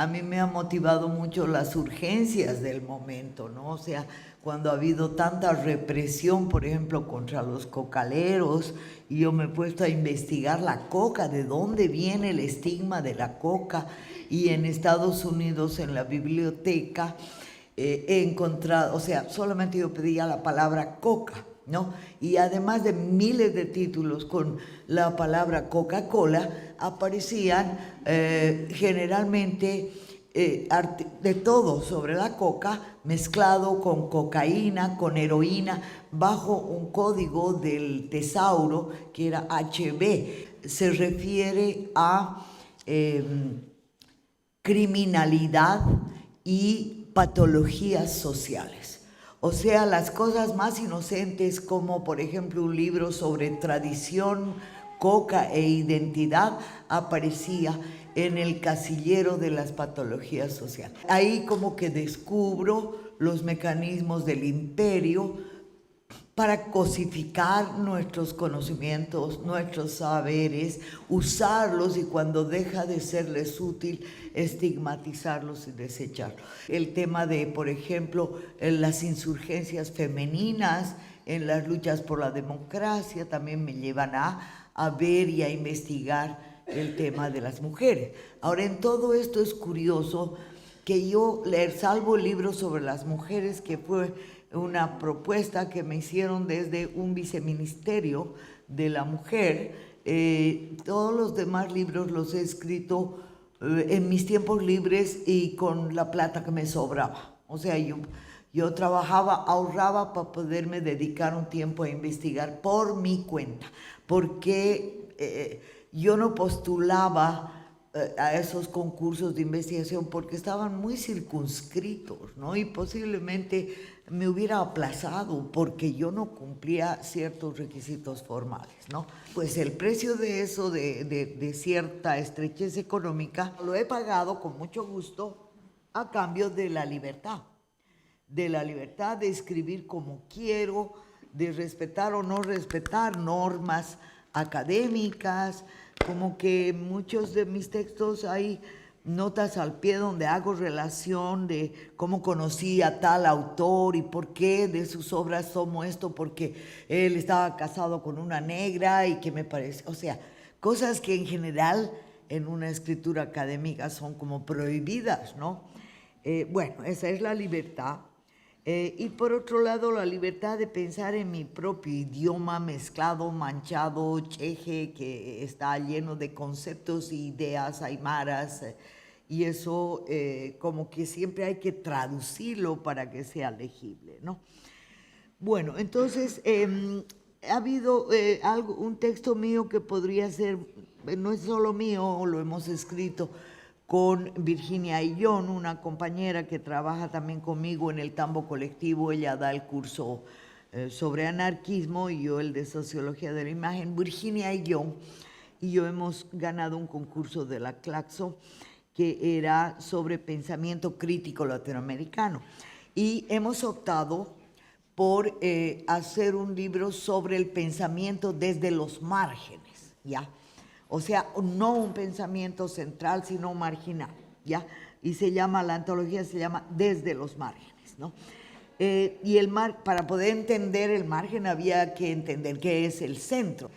a mí me ha motivado mucho las urgencias del momento, ¿no? O sea, cuando ha habido tanta represión, por ejemplo, contra los cocaleros, y yo me he puesto a investigar la coca, de dónde viene el estigma de la coca, y en Estados Unidos, en la biblioteca, he encontrado, o sea, solamente yo pedía la palabra coca, ¿no? Y además de miles de títulos con la palabra Coca-Cola, aparecían generalmente de todo sobre la coca, mezclado con cocaína, con heroína, bajo un código del tesauro que era HB. Se refiere a criminalidad y patologías sociales. O sea, las cosas más inocentes como por ejemplo un libro sobre tradición, coca e identidad aparecía en el casillero de las patologías sociales. Ahí como que descubro los mecanismos del imperio para cosificar nuestros conocimientos, nuestros saberes, usarlos y cuando deja de serles útil, estigmatizarlos y desecharlos. El tema de, por ejemplo, las insurgencias femeninas en las luchas por la democracia también me llevan a ver y a investigar el tema de las mujeres. Ahora, en todo esto es curioso que yo salvo el libro sobre las mujeres, que fue una propuesta que me hicieron desde un viceministerio de la mujer. Todos los demás libros los he escrito en mis tiempos libres y con la plata que me sobraba. O sea, yo trabajaba, ahorraba para poderme dedicar un tiempo a investigar por mi cuenta, porque yo no postulaba a esos concursos de investigación porque estaban muy circunscritos, ¿no? Y posiblemente me hubiera aplazado porque yo no cumplía ciertos requisitos formales, ¿no? Pues el precio de eso, de cierta estrechez económica, lo he pagado con mucho gusto a cambio de la libertad de escribir como quiero, de respetar o no respetar normas académicas, como que muchos de mis textos hay notas al pie donde hago relación de cómo conocí a tal autor y por qué de sus obras tomo esto, porque él estaba casado con una negra y que me parece, o sea, cosas que en general en una escritura académica son como prohibidas, ¿no? Bueno, esa es la libertad. Y por otro lado, la libertad de pensar en mi propio idioma mezclado, manchado, cheje, que está lleno de conceptos e ideas aymaras, y eso como que siempre hay que traducirlo para que sea legible, ¿no? Bueno, entonces ha habido un texto mío que podría ser, no es solo mío, lo hemos escrito con Virginia Ayllón, una compañera que trabaja también conmigo en el Tambo Colectivo. Ella da el curso sobre anarquismo y yo el de sociología de la imagen. Virginia Ayllón y yo hemos ganado un concurso de la Claxo que era sobre pensamiento crítico latinoamericano y hemos optado por hacer un libro sobre el pensamiento desde los márgenes, ¿ya? O sea, no un pensamiento central, sino marginal, ¿ya? Y la antología se llama Desde los márgenes, ¿no? Y para poder entender el margen había que entender qué es el centro.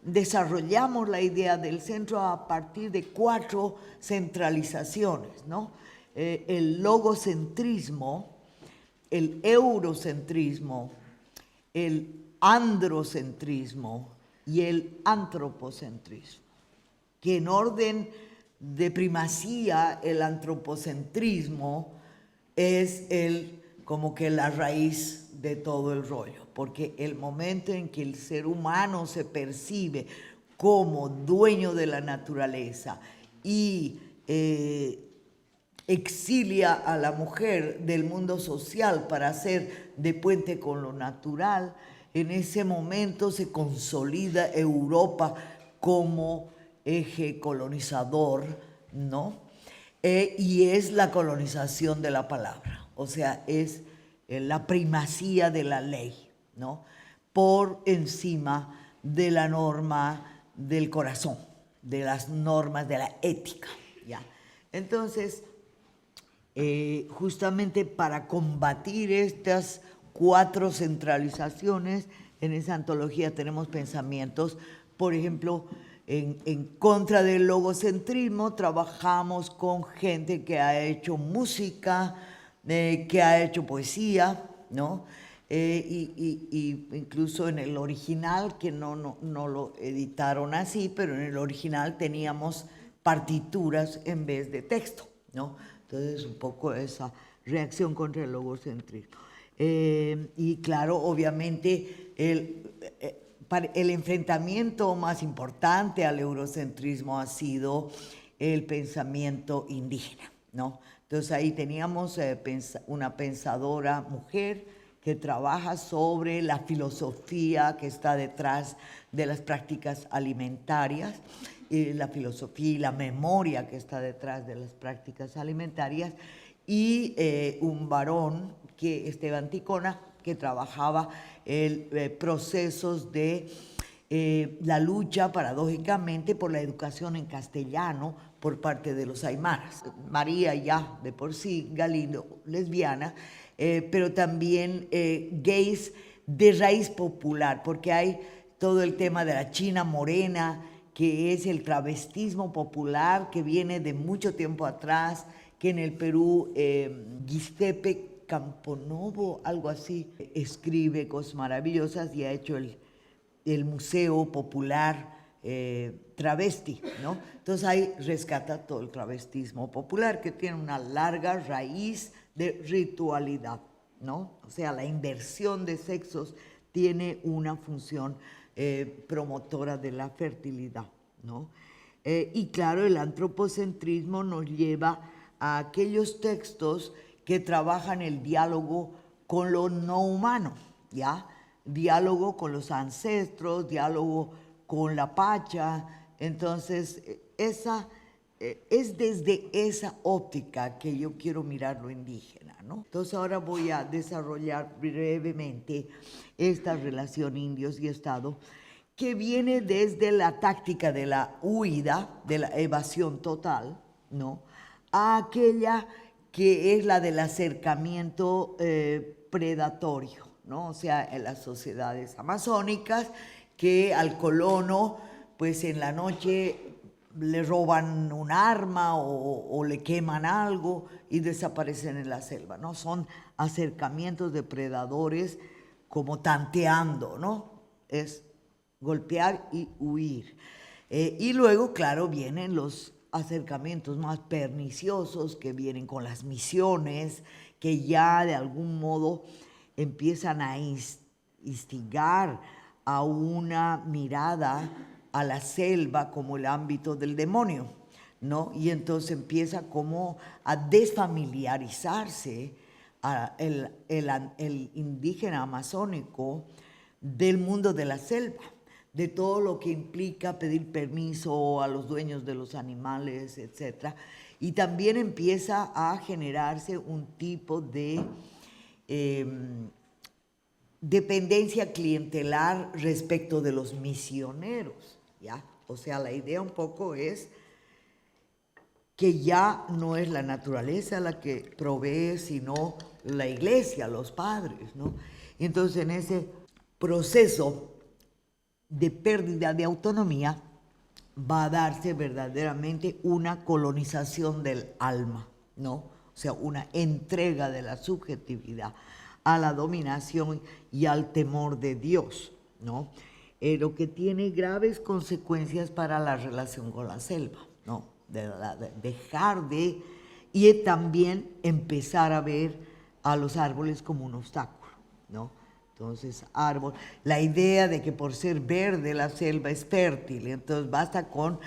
Desarrollamos la idea del centro a partir de 4 centralizaciones, ¿no? El logocentrismo, el eurocentrismo, el androcentrismo y el antropocentrismo, que en orden de primacía el antropocentrismo es como que la raíz de todo el rollo, porque el momento en que el ser humano se percibe como dueño de la naturaleza y exilia a la mujer del mundo social para hacer de puente con lo natural, en ese momento se consolida Europa como eje colonizador, ¿no? Y es la colonización de la palabra, o sea, es la primacía de la ley, ¿no? Por encima de la norma del corazón, de las normas de la ética, ¿ya? Entonces, justamente para combatir estas 4 centralizaciones. En esa antología tenemos pensamientos, por ejemplo, en contra del logocentrismo. Trabajamos con gente que ha hecho música, que ha hecho poesía, ¿no? Y incluso en el original, que no lo editaron así, pero en el original teníamos partituras en vez de texto, ¿no? Entonces, un poco esa reacción contra el logocentrismo. Y claro, obviamente, el enfrentamiento más importante al eurocentrismo ha sido el pensamiento indígena, ¿no? Entonces ahí teníamos una pensadora mujer que trabaja sobre la filosofía que está detrás de las prácticas alimentarias, la filosofía y la memoria que está detrás de las prácticas alimentarias, y un varón, Esteban Ticona, que trabajaba procesos de la lucha, paradójicamente, por la educación en castellano por parte de los aymaras. María ya de por sí, Galindo, lesbiana, pero también gays de raíz popular, porque hay todo el tema de la China morena, que es el travestismo popular que viene de mucho tiempo atrás, que en el Perú Giuseppe Camponovo, algo así, escribe cosas maravillosas y ha hecho el Museo Popular Travesti, ¿no? Entonces ahí rescata todo el travestismo popular, que tiene una larga raíz de ritualidad, ¿no? O sea, la inversión de sexos tiene una función promotora de la fertilidad, ¿no? Y claro, el antropocentrismo nos lleva a aquellos textos que trabajan el diálogo con lo no humano, ¿ya? Diálogo con los ancestros, diálogo con la Pacha. Entonces, es desde esa óptica que yo quiero mirar lo indígena, ¿no? Entonces, ahora voy a desarrollar brevemente esta relación indios y Estado, que viene desde la táctica de la huida, de la evasión total, ¿no?, a aquella que es la del acercamiento predatorio, ¿no? O sea, en las sociedades amazónicas, que al colono, pues en la noche le roban un arma o le queman algo y desaparecen en la selva, ¿no? Son acercamientos de predadores como tanteando, ¿no? Es golpear y huir. Y luego, claro, vienen los acercamientos más perniciosos, que vienen con las misiones, que ya de algún modo empiezan a instigar a una mirada a la selva como el ámbito del demonio, ¿no? Y entonces empieza como a desfamiliarizarse el indígena amazónico del mundo de la selva, de todo lo que implica pedir permiso a los dueños de los animales, etc. Y también empieza a generarse un tipo de dependencia clientelar respecto de los misioneros, ¿ya? O sea, la idea un poco es que ya no es la naturaleza la que provee, sino la iglesia, los padres, ¿no? Y entonces, en ese proceso de pérdida de autonomía va a darse verdaderamente una colonización del alma, ¿no? O sea, una entrega de la subjetividad a la dominación y al temor de Dios, ¿no? Lo que tiene graves consecuencias para la relación con la selva, ¿no? Dejar de, y también empezar a ver a los árboles como un obstáculo, ¿no? Entonces, árbol, la idea de que por ser verde la selva es fértil, entonces basta con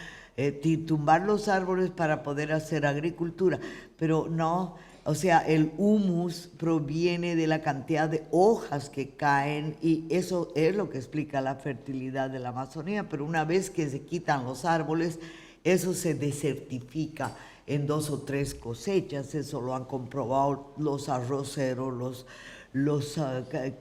tumbar los árboles para poder hacer agricultura, pero no, o sea, el humus proviene de la cantidad de hojas que caen y eso es lo que explica la fertilidad de la Amazonía, pero una vez que se quitan los árboles, eso se desertifica en 2 o 3 cosechas, eso lo han comprobado los arroceros, los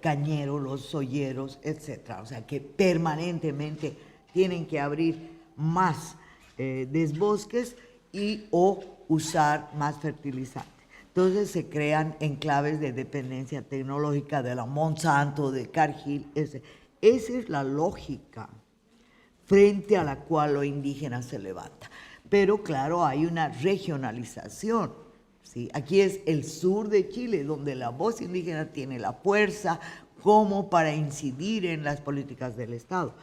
cañeros, los solleros, etc. O sea, que permanentemente tienen que abrir más desbosques y o usar más fertilizantes. Entonces se crean enclaves de dependencia tecnológica de la Monsanto, de Cargill. Esa es la lógica frente a la cual lo indígena se levanta. Pero claro, hay una regionalización, ¿sí? Aquí es el sur de Chile, donde la voz indígena tiene la fuerza como para incidir en las políticas del Estado.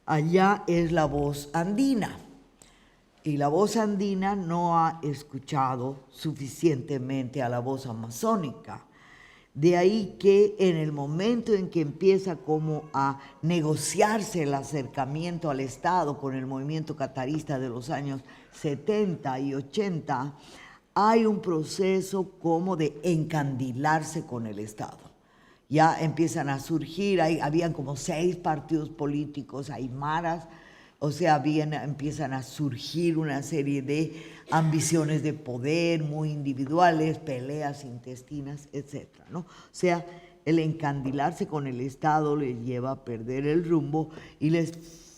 Allá es la voz andina, y la voz andina no ha escuchado suficientemente a la voz amazónica. De ahí que en el momento en que empieza como a negociarse el acercamiento al Estado con el movimiento catarista de los años 70 y 80, hay un proceso como de encandilarse con el Estado. Ya empiezan a surgir, habían como 6 partidos políticos aymaras, o sea, empiezan a surgir una serie de ambiciones de poder muy individuales, peleas intestinas, etc., ¿no? O sea, el encandilarse con el Estado les lleva a perder el rumbo y les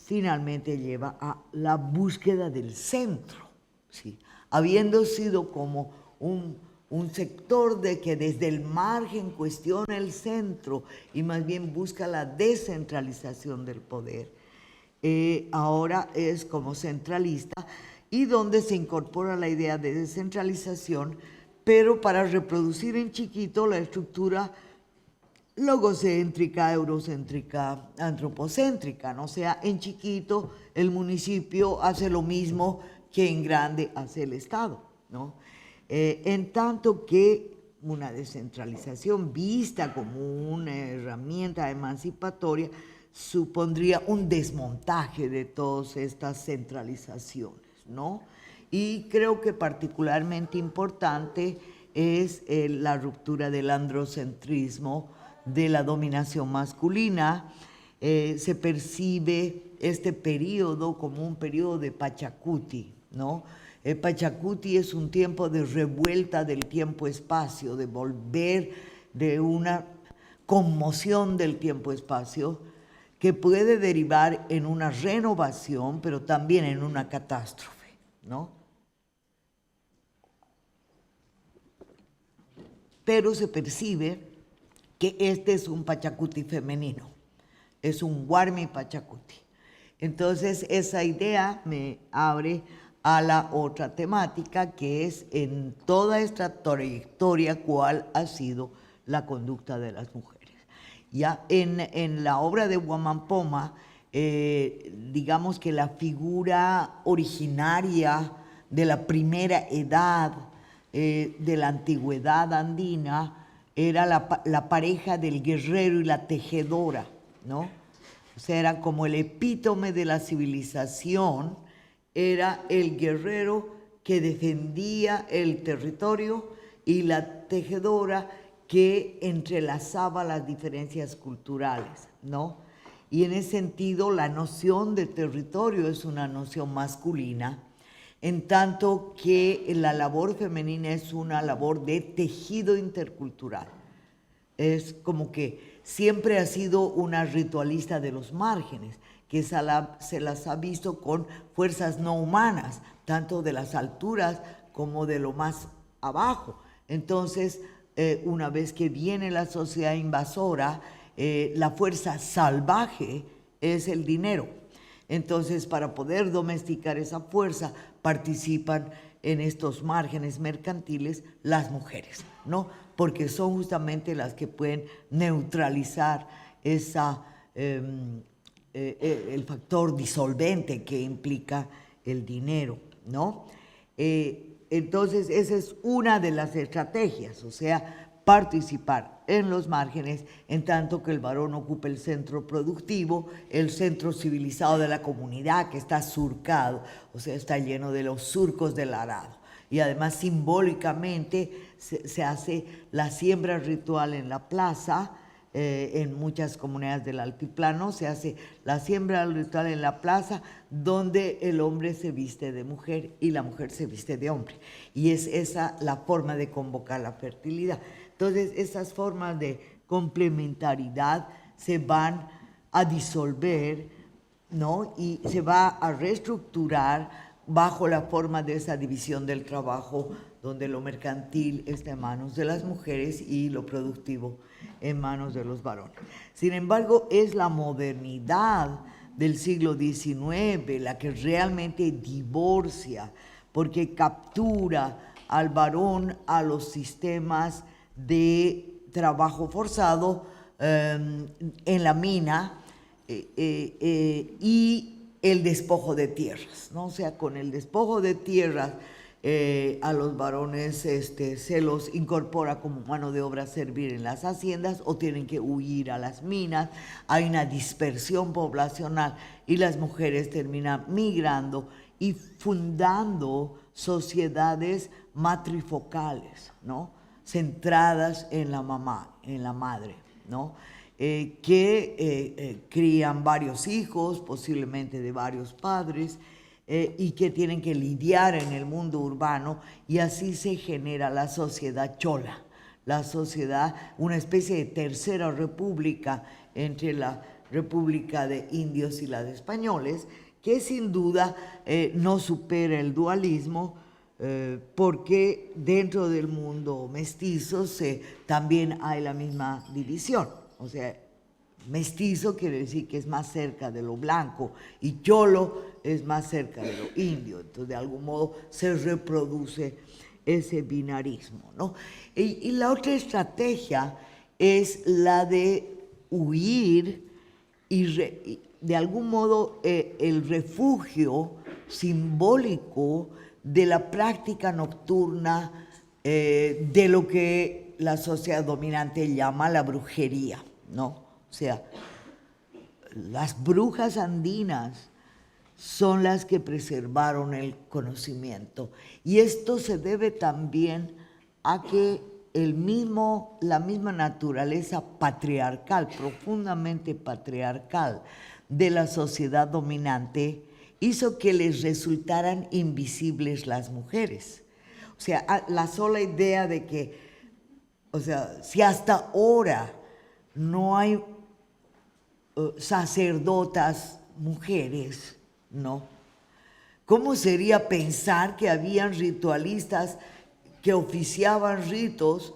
finalmente lleva a la búsqueda del centro, ¿sí? Habiendo sido como un sector de que desde el margen cuestiona el centro y más bien busca la descentralización del poder. Ahora es como centralista y donde se incorpora la idea de descentralización, pero para reproducir en chiquito la estructura logocéntrica, eurocéntrica, antropocéntrica, ¿no? O sea, en chiquito el municipio hace lo mismo que en grande hace el Estado, ¿no? En tanto que una descentralización vista como una herramienta emancipatoria supondría un desmontaje de todas estas centralizaciones, ¿no? Y creo que particularmente importante es la ruptura del androcentrismo, de la dominación masculina. Se percibe este periodo como un periodo de Pachacuti, ¿no? Pachacuti es un tiempo de revuelta del tiempo-espacio, de volver, de una conmoción del tiempo-espacio, que puede derivar en una renovación, pero también en una catástrofe, ¿no? Pero se percibe que este es un Pachacuti femenino, es un Warmi Pachacuti. Entonces, esa idea me abre a la otra temática, que es en toda esta trayectoria cuál ha sido la conducta de las mujeres. Ya en la obra de Huamampoma, digamos que la figura originaria de la primera edad de la antigüedad andina era la pareja del guerrero y la tejedora, ¿no? O sea, era como el epítome de la civilización, era el guerrero que defendía el territorio y la tejedora que entrelazaba las diferencias culturales, ¿no? Y en ese sentido, la noción de territorio es una noción masculina, en tanto que la labor femenina es una labor de tejido intercultural. Es como que siempre ha sido una ritualista de los márgenes, que se las ha visto con fuerzas no humanas, tanto de las alturas como de lo más abajo. Entonces, una vez que viene la sociedad invasora, la fuerza salvaje es el dinero. Entonces, para poder domesticar esa fuerza, participan en estos márgenes mercantiles las mujeres, ¿no? Porque son justamente las que pueden neutralizar el factor disolvente que implica el dinero, ¿no? Entonces, esa es una de las estrategias, o sea, participar en los márgenes, en tanto que el varón ocupe el centro productivo, el centro civilizado de la comunidad, que está surcado, o sea, está lleno de los surcos del arado. Y además, simbólicamente, se hace la siembra ritual en la plaza. En muchas comunidades del altiplano se hace la siembra ritual en la plaza, donde el hombre se viste de mujer y la mujer se viste de hombre. Y es esa la forma de convocar la fertilidad. Entonces, esas formas de complementariedad se van a disolver, ¿no? Y se va a reestructurar bajo la forma de esa división del trabajo, donde lo mercantil está en manos de las mujeres y lo productivo en manos de los varones. Sin embargo, es la modernidad del siglo XIX la que realmente divorcia, porque captura al varón a los sistemas de trabajo forzado en la mina y el despojo de tierras, ¿no? O sea, con el despojo de tierras a los varones se los incorpora como mano de obra a servir en las haciendas o tienen que huir a las minas, hay una dispersión poblacional y las mujeres terminan migrando y fundando sociedades matrifocales, ¿no? Centradas en la mamá, en la madre, ¿no? Que crían varios hijos, posiblemente de varios padres, y que tienen que lidiar en el mundo urbano, y así se genera la sociedad chola, la sociedad, una especie de tercera república entre la república de indios y la de españoles, que sin duda no supera el dualismo, porque dentro del mundo mestizo también hay la misma división. O sea, mestizo quiere decir que es más cerca de lo blanco y cholo es más cerca de lo indio. Entonces, de algún modo se reproduce ese binarismo, ¿no? Y la otra estrategia es la de huir y de algún modo el refugio simbólico de la práctica nocturna de lo que la sociedad dominante llama la brujería, ¿no? O sea, las brujas andinas son las que preservaron el conocimiento. Y esto se debe también a que la misma naturaleza patriarcal, profundamente patriarcal, de la sociedad dominante hizo que les resultaran invisibles las mujeres. O sea, la sola idea de que, o sea, si hasta ahora no hay sacerdotas mujeres, ¿no? ¿Cómo sería pensar que habían ritualistas que oficiaban ritos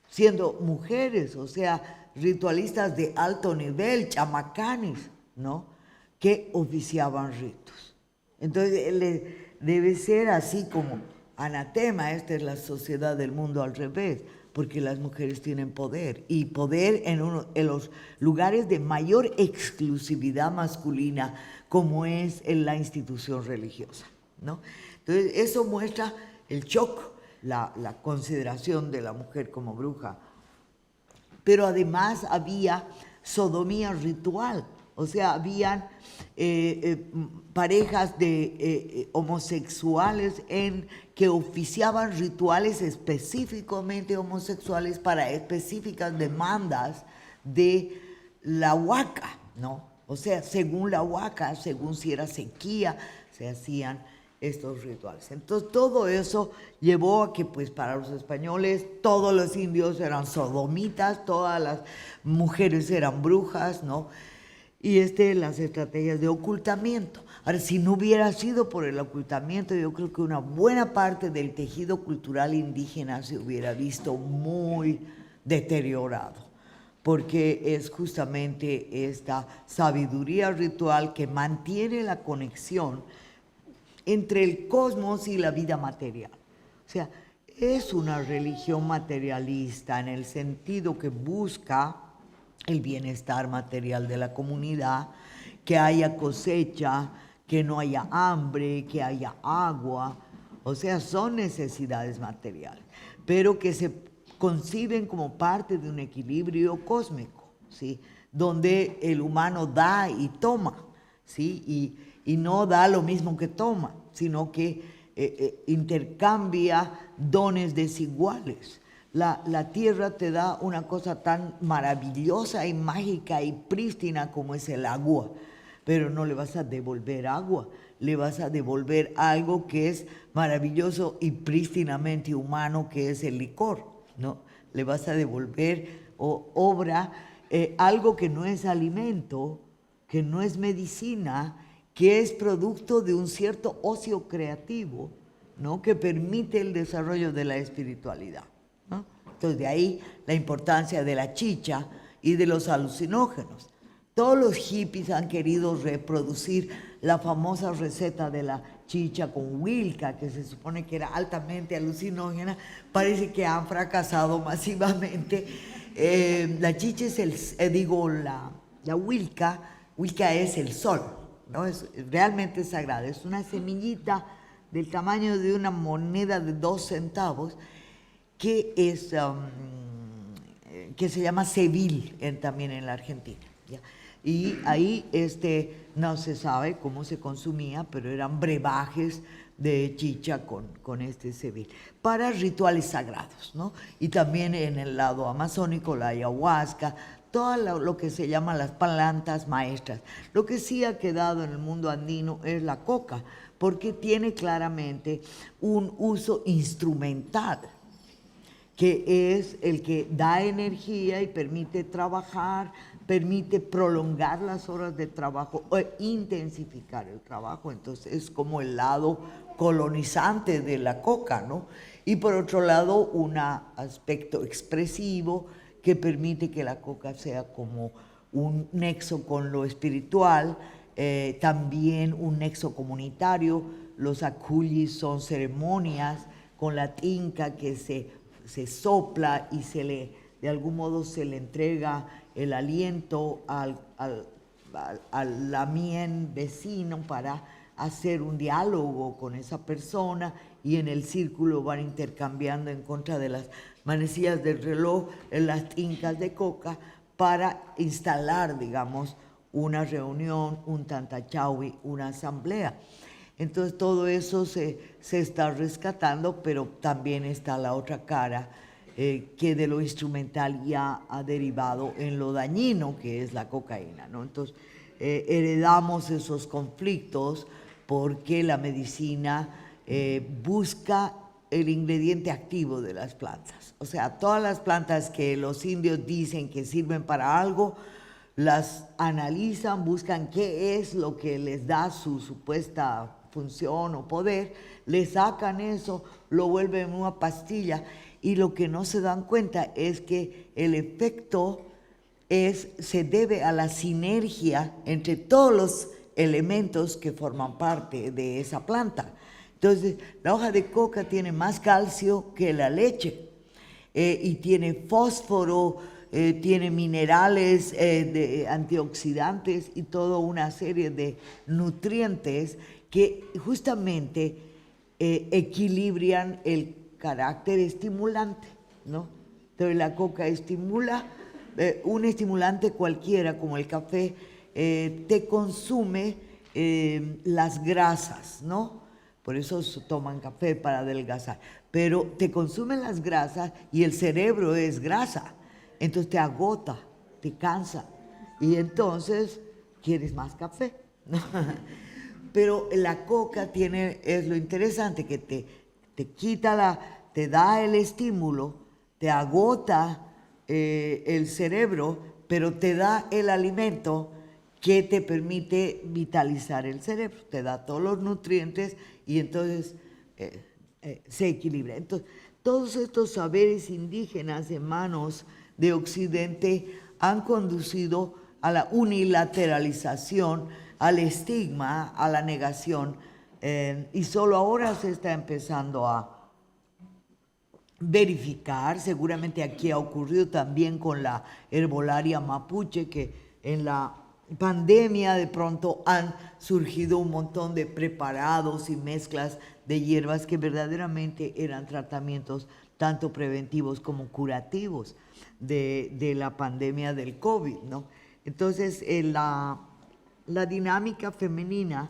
siendo mujeres? O sea, ritualistas de alto nivel, chamacanes, ¿no? Que oficiaban ritos. Entonces, debe ser así como anatema, esta es la sociedad del mundo al revés, porque las mujeres tienen poder, y poder en los lugares de mayor exclusividad masculina, como es en la institución religiosa, ¿no? Entonces, eso muestra el shock, la consideración de la mujer como bruja. Pero además había sodomía ritual, o sea, habían parejas de homosexuales que oficiaban rituales específicamente homosexuales para específicas demandas de la huaca, ¿no? O sea, según la huaca, según si era sequía, se hacían estos rituales. Entonces, todo eso llevó a que, pues, para los españoles, todos los indios eran sodomitas, todas las mujeres eran brujas, ¿no? Y las estrategias de ocultamiento. Ahora, si no hubiera sido por el ocultamiento, yo creo que una buena parte del tejido cultural indígena se hubiera visto muy deteriorado, porque es justamente esta sabiduría ritual que mantiene la conexión entre el cosmos y la vida material. O sea, es una religión materialista en el sentido que busca el bienestar material de la comunidad, que haya cosecha, que no haya hambre, que haya agua. O sea, son necesidades materiales, pero que se conciben como parte de un equilibrio cósmico, ¿sí? Donde el humano da y toma, ¿sí? Y no da lo mismo que toma, sino que intercambia dones desiguales. La tierra te da una cosa tan maravillosa y mágica y prístina como es el agua, pero no le vas a devolver agua, le vas a devolver algo que es maravilloso y prístinamente humano, que es el licor, ¿no? Le vas a devolver algo que no es alimento, que no es medicina, que es producto de un cierto ocio creativo, ¿no?, que permite el desarrollo de la espiritualidad, ¿no? Entonces, de ahí la importancia de la chicha y de los alucinógenos. Todos los hippies han querido reproducir la famosa receta de la chicha con Wilca, que se supone que era altamente alucinógena. Parece que han fracasado masivamente. La chicha es la Wilca es el sol, ¿no? Es realmente sagrada. Es una semillita del tamaño de una moneda de 2 centavos que se llama cevil también en la Argentina, ¿ya? Y ahí no se sabe cómo se consumía, pero eran brebajes de chicha con este cevil para rituales sagrados, ¿no? Y también en el lado amazónico, la ayahuasca, todo lo que se llama las plantas maestras. Lo que sí ha quedado en el mundo andino es la coca, porque tiene claramente un uso instrumental, que es el que da energía y permite trabajar, permite prolongar las horas de trabajo o intensificar el trabajo. Entonces es como el lado colonizante de la coca, ¿no? Y por otro lado, un aspecto expresivo que permite que la coca sea como un nexo con lo espiritual, también un nexo comunitario. Los acullis son ceremonias con la tinca que se sopla y de algún modo se le entrega el aliento al lamien vecino para hacer un diálogo con esa persona, y en el círculo van intercambiando en contra de las manecillas del reloj las tincas de coca para instalar, digamos, una reunión, un tantachaui, una asamblea. Entonces todo eso se está rescatando, pero también está la otra cara, que de lo instrumental ya ha derivado en lo dañino, que es la cocaína, ¿no? Entonces heredamos esos conflictos porque la medicina busca el ingrediente activo de las plantas. O sea, todas las plantas que los indios dicen que sirven para algo, las analizan, buscan qué es lo que les da su supuesta función o poder, le sacan eso, lo vuelven en una pastilla, y lo que no se dan cuenta es que el efecto se debe a la sinergia entre todos los elementos que forman parte de esa planta. Entonces, la hoja de coca tiene más calcio que la leche, y tiene fósforo, tiene minerales, antioxidantes y toda una serie de nutrientes que justamente equilibran el carácter estimulante, ¿no? Entonces la coca estimula, un estimulante cualquiera como el café te consume las grasas, ¿no? Por eso toman café para adelgazar, pero te consumen las grasas y el cerebro es grasa, entonces te agota, te cansa, y entonces quieres más café, ¿no? Pero la coca es lo interesante, que te da el estímulo, te agota el cerebro, pero te da el alimento que te permite vitalizar el cerebro, te da todos los nutrientes y entonces se equilibra. Entonces, todos estos saberes indígenas en manos de Occidente han conducido a la unilateralización, al estigma, a la negación, y solo ahora se está empezando a verificar. Seguramente aquí ha ocurrido también con la herbolaria mapuche, que en la pandemia de pronto han surgido un montón de preparados y mezclas de hierbas que verdaderamente eran tratamientos tanto preventivos como curativos de la pandemia del COVID, ¿no? Entonces, la dinámica femenina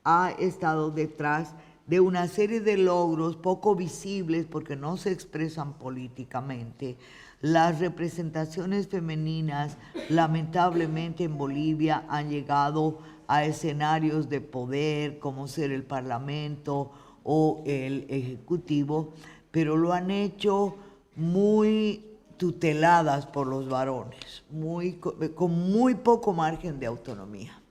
ha estado detrás de una serie de logros poco visibles porque no se expresan políticamente. Las representaciones femeninas, lamentablemente en Bolivia, han llegado a escenarios de poder, como ser el Parlamento o el Ejecutivo, pero lo han hecho muy tuteladas por los varones, con muy poco margen de autonomía.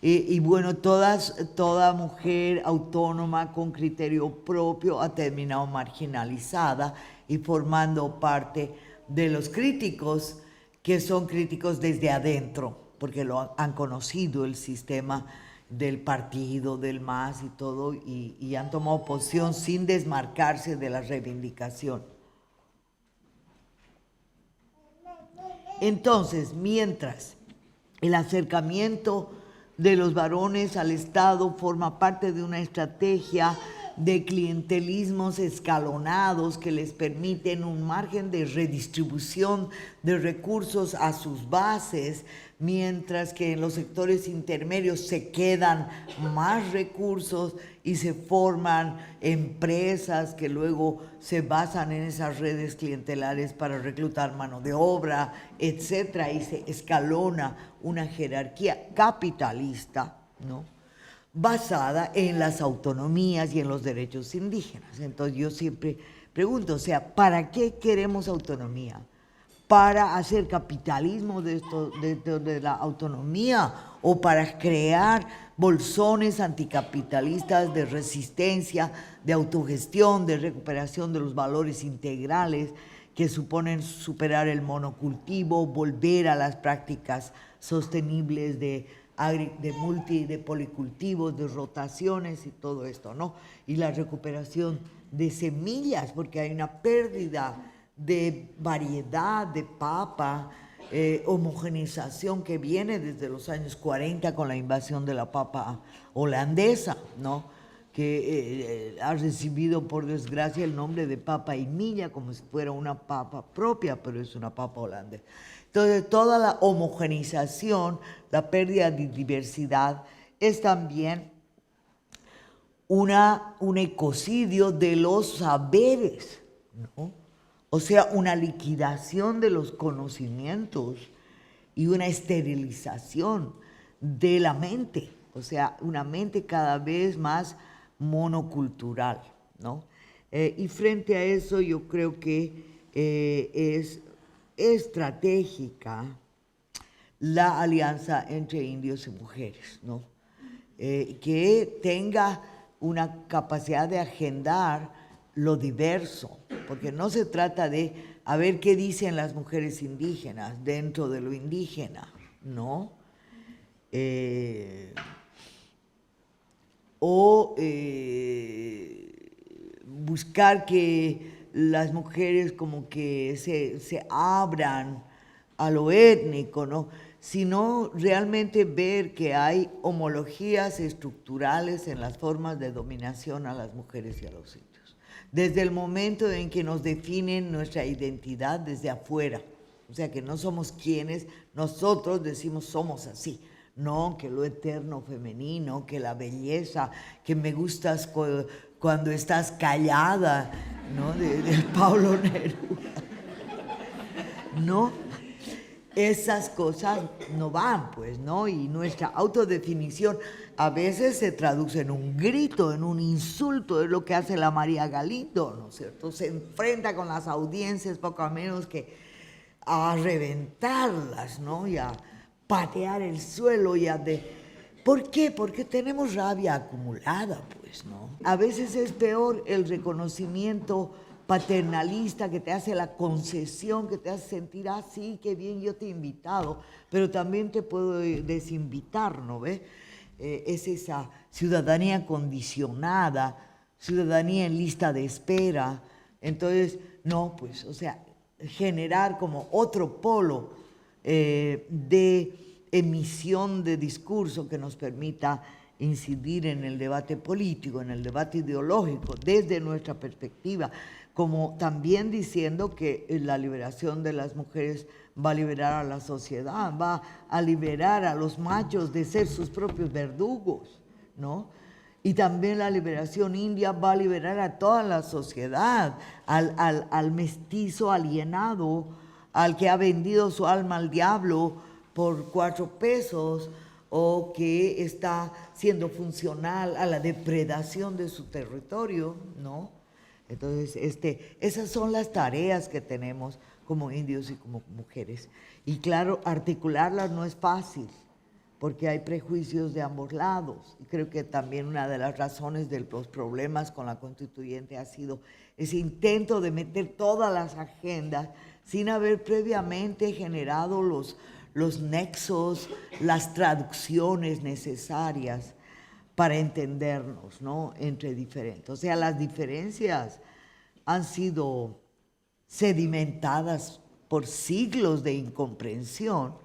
Y bueno, toda mujer autónoma con criterio propio ha terminado marginalizada y formando parte de los críticos, que son críticos desde adentro, porque han conocido el sistema del partido, del MAS y todo, y han tomado posición sin desmarcarse de la reivindicación. Entonces, mientras el acercamiento de los varones al Estado forma parte de una estrategia de clientelismos escalonados que les permiten un margen de redistribución de recursos a sus bases, mientras que en los sectores intermedios se quedan más recursos y se forman empresas que luego se basan en esas redes clientelares para reclutar mano de obra, etcétera, y se escalona una jerarquía capitalista, ¿no?, basada en las autonomías y en los derechos indígenas. Entonces yo siempre pregunto, o sea, ¿para qué queremos autonomía? ¿Para hacer capitalismo de la autonomía o para crear bolsones anticapitalistas de resistencia, de autogestión, de recuperación de los valores integrales que suponen superar el monocultivo, volver a las prácticas sostenibles de policultivos, de rotaciones y todo esto, ¿no? Y la recuperación de semillas, porque hay una pérdida de variedad de papa, homogeneización que viene desde los años 40 con la invasión de la papa holandesa, ¿no?, que ha recibido por desgracia el nombre de papa Imilla como si fuera una papa propia, pero es una papa holandesa. Entonces, toda la homogeneización, la pérdida de diversidad, es también un ecocidio de los saberes, ¿no? O sea, una liquidación de los conocimientos y una esterilización de la mente, o sea, una mente cada vez más monocultural, ¿no? Y frente a eso yo creo que es estratégica la alianza entre indios y mujeres, ¿no? Que tenga una capacidad de agendar lo diverso, porque no se trata de a ver qué dicen las mujeres indígenas dentro de lo indígena, ¿no? Buscar que las mujeres como que se abran a lo étnico, ¿no?, sino realmente ver que hay homologías estructurales en las formas de dominación a las mujeres y a los indios, desde el momento en que nos definen nuestra identidad desde afuera, o sea que no somos quienes nosotros decimos somos así. No, que lo eterno femenino, que la belleza, que me gustas cuando estás callada, ¿no?, de Pablo Neruda. No, esas cosas no van, pues, ¿no? Y nuestra autodefinición a veces se traduce en un grito, en un insulto, es lo que hace la María Galindo, ¿no es cierto? Se enfrenta con las audiencias poco menos que a reventarlas, ¿no?, y a patear el suelo ¿Por qué? Porque tenemos rabia acumulada, pues, ¿no? A veces es peor el reconocimiento paternalista que te hace la concesión, que te hace sentir, sí, qué bien, yo te he invitado, pero también te puedo desinvitar, ¿no ves? Es esa ciudadanía condicionada, ciudadanía en lista de espera. Entonces, no, pues, o sea, generar como otro polo de emisión de discurso que nos permita incidir en el debate político, en el debate ideológico, desde nuestra perspectiva, como también diciendo que la liberación de las mujeres va a liberar a la sociedad, va a liberar a los machos de ser sus propios verdugos, ¿no? Y también la liberación india va a liberar a toda la sociedad, al mestizo alienado, al que ha vendido su alma al diablo por 4 pesos o que está siendo funcional a la depredación de su territorio, ¿no? Entonces, esas son las tareas que tenemos como indios y como mujeres. Y claro, articularlas no es fácil, porque hay prejuicios de ambos lados. Y creo que también una de las razones de los problemas con la constituyente ha sido ese intento de meter todas las agendas sin haber previamente generado los nexos, las traducciones necesarias para entendernos, ¿no?, entre diferentes. O sea, las diferencias han sido sedimentadas por siglos de incomprensión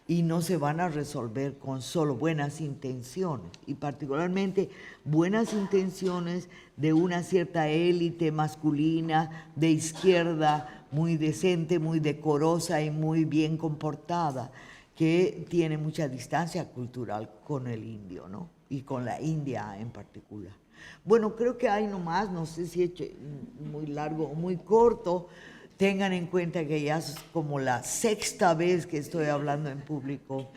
y no se van a resolver con solo buenas intenciones, y particularmente buenas intenciones de una cierta élite masculina de izquierda muy decente, muy decorosa y muy bien comportada, que tiene mucha distancia cultural con el indio, ¿no?, y con la India en particular. Bueno, creo que hay nomás, no sé si he hecho muy largo o muy corto. Tengan en cuenta que ya es como la 6ª vez que estoy hablando en público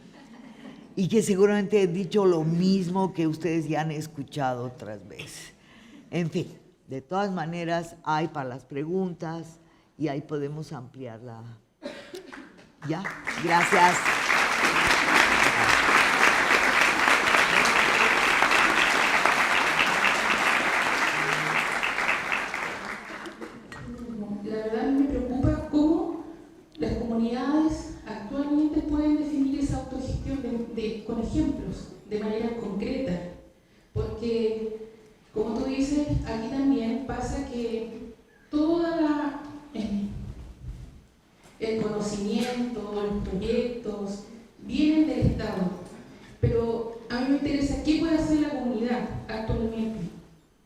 y que seguramente he dicho lo mismo que ustedes ya han escuchado otras veces. En fin, de todas maneras, hay para las preguntas y ahí podemos ampliarla. ¿Ya? Gracias. La verdad me preocupa cómo las comunidades actualmente pueden definir esa autogestión con ejemplos, de manera concreta, porque, como tú dices, aquí también pasa que todo el conocimiento, los proyectos, vienen del Estado, pero a mí me interesa qué puede hacer la comunidad actualmente.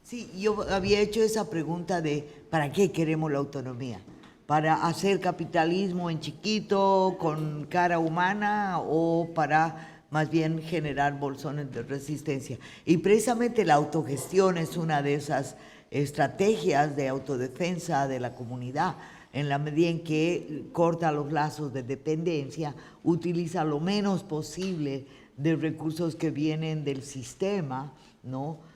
Sí, yo había hecho esa pregunta de ¿para qué queremos la autonomía? ¿Para hacer capitalismo en chiquito, con cara humana, o para más bien generar bolsones de resistencia? Y precisamente la autogestión es una de esas estrategias de autodefensa de la comunidad, en la medida en que corta los lazos de dependencia, utiliza lo menos posible de recursos que vienen del sistema, ¿no?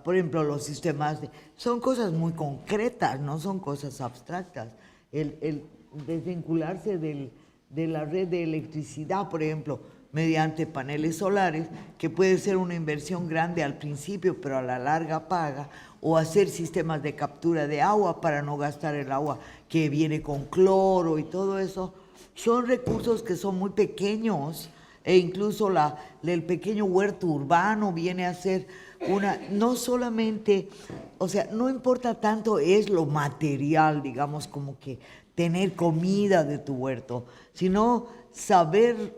Por ejemplo, los sistemas son cosas muy concretas, no son cosas abstractas. El desvincularse de la red de electricidad, por ejemplo, mediante paneles solares, que puede ser una inversión grande al principio, pero a la larga paga, o hacer sistemas de captura de agua para no gastar el agua que viene con cloro y todo eso, son recursos que son muy pequeños, e incluso el pequeño huerto urbano viene a ser no solamente, o sea, no importa tanto es lo material, digamos, como que tener comida de tu huerto, sino saber